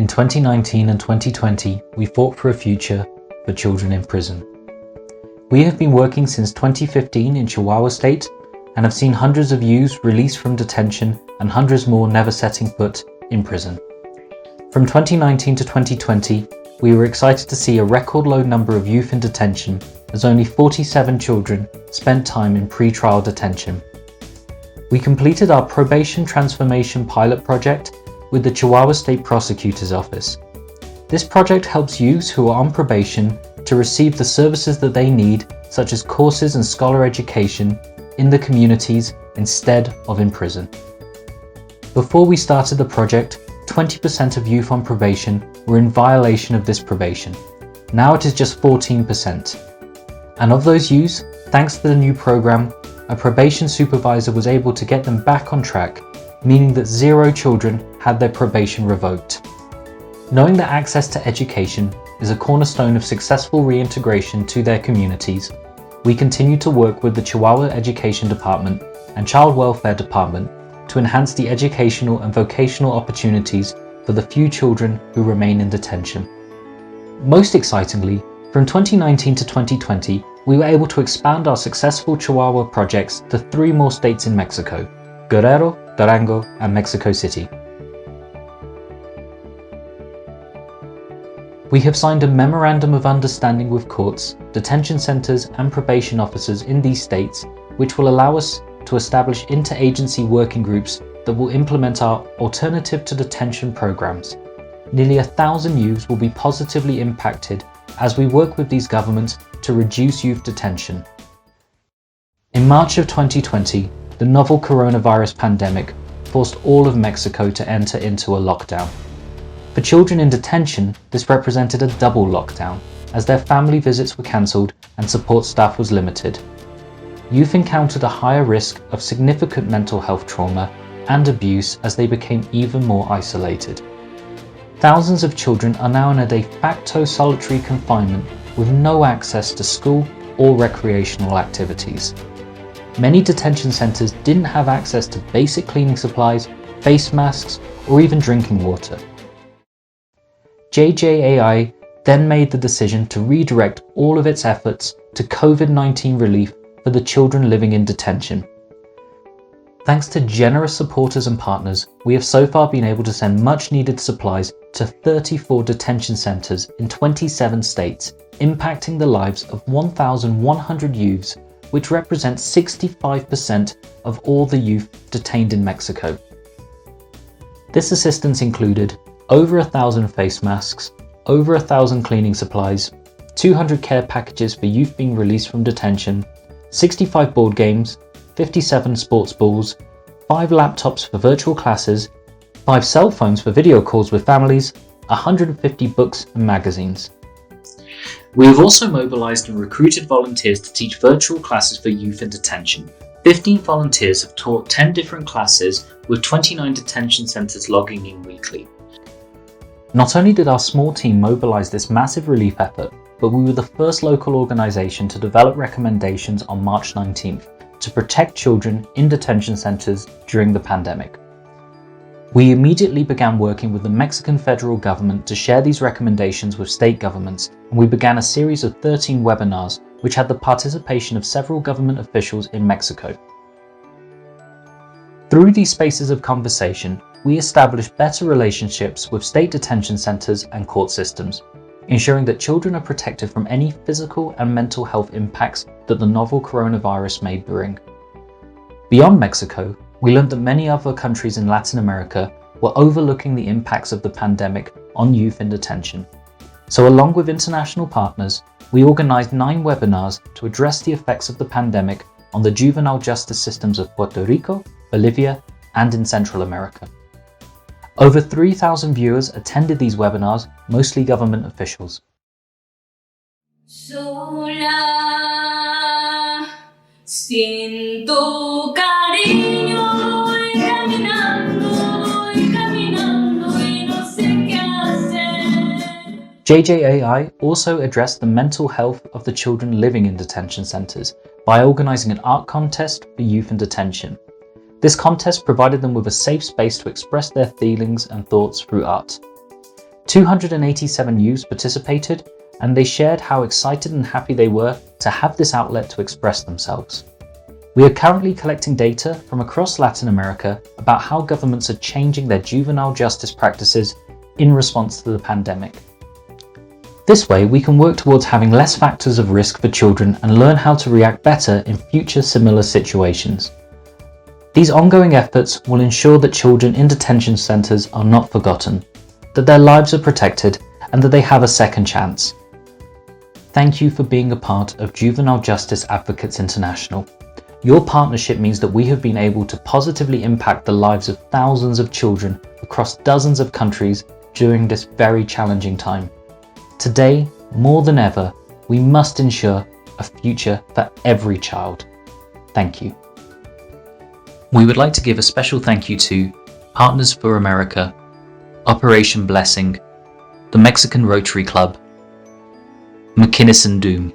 In 2019 and 2020, we fought for a future for children in prison. We have been working since 2015 in Chihuahua State and have seen hundreds of youths released from detention and hundreds more never setting foot in prison. From 2019 to 2020, we were excited to see a record low number of youth in detention, as only 47 children spent time in pre-trial detention. We completed our probation transformation pilot project with the Chihuahua State Prosecutor's Office. This project helps youths who are on probation to receive the services that they need, such as courses and scholar education, in the communities instead of in prison. Before we started the project, 20% of youth on probation were in violation of this probation. Now it is just 14%. And of those youths, thanks to the new program, a probation supervisor was able to get them back on track, meaning that 0 children had their probation revoked. Knowing that access to education is a cornerstone of successful reintegration to their communities, we continue to work with the Chihuahua Education Department and Child Welfare Department to enhance the educational and vocational opportunities for the few children who remain in detention. Most excitingly, from 2019 to 2020, we were able to expand our successful Chihuahua projects to 3 more states in Mexico: Guerrero, Durango, and Mexico City. We have signed a memorandum of understanding with courts, detention centers, and probation officers in these states, which will allow us to establish interagency working groups that will implement our alternative to detention programs. Nearly 1,000 youths will be positively impacted as we work with these governments to reduce youth detention. In March of 2020, the novel coronavirus pandemic forced all of Mexico to enter into a lockdown. For children in detention, this represented a double lockdown, as their family visits were cancelled and support staff was limited. Youth encountered a higher risk of significant mental health trauma and abuse as they became even more isolated. Thousands of children are now in a de facto solitary confinement with no access to school or recreational activities. Many detention centres didn't have access to basic cleaning supplies, face masks, or even drinking water. JJAI then made the decision to redirect all of its efforts to COVID-19 relief for the children living in detention. Thanks to generous supporters and partners, we have so far been able to send much needed supplies to 34 detention centres in 27 states, impacting the lives of 1,100 youths, which represents 65% of all the youth detained in Mexico. This assistance included over 1,000 face masks, over 1,000 cleaning supplies, 200 care packages for youth being released from detention, 65 board games, 57 sports balls, 5 laptops for virtual classes, 5 cell phones for video calls with families, 150 books and magazines. We have also mobilised and recruited volunteers to teach virtual classes for youth in detention. 15 volunteers have taught 10 different classes, with 29 detention centres logging in weekly. Not only did our small team mobilise this massive relief effort, but we were the first local organisation to develop recommendations on March 19th to protect children in detention centres during the pandemic. We immediately began working with the Mexican federal government to share these recommendations with state governments, and we began a series of 13 webinars which had the participation of several government officials in Mexico. Through these spaces of conversation, we established better relationships with state detention centres and court systems, ensuring that children are protected from any physical and mental health impacts that the novel coronavirus may bring. Beyond Mexico, we learned that many other countries in Latin America were overlooking the impacts of the pandemic on youth in detention. So along with international partners, we organised 9 webinars to address the effects of the pandemic on the juvenile justice systems of Puerto Rico, Bolivia, and in Central America. Over 3,000 viewers attended these webinars, mostly government officials. Sola, sin tu cariño, voy caminando y no sé qué hacer. JJAI also addressed the mental health of the children living in detention centres by organising an art contest for youth in detention. This contest provided them with a safe space to express their feelings and thoughts through art. 287 youths participated, and they shared how excited and happy they were to have this outlet to express themselves. We are currently collecting data from across Latin America about how governments are changing their juvenile justice practices in response to the pandemic. This way, we can work towards having less factors of risk for children and learn how to react better in future similar situations. These ongoing efforts will ensure that children in detention centres are not forgotten, that their lives are protected, and that they have a second chance. Thank you for being a part of Juvenile Justice Advocates International. Your partnership means that we have been able to positively impact the lives of thousands of children across dozens of countries during this very challenging time. Today, more than ever, we must ensure a future for every child. Thank you. We would like to give a special thank you to Partners for America, Operation Blessing, the Mexican Rotary Club, McKinnison Doom.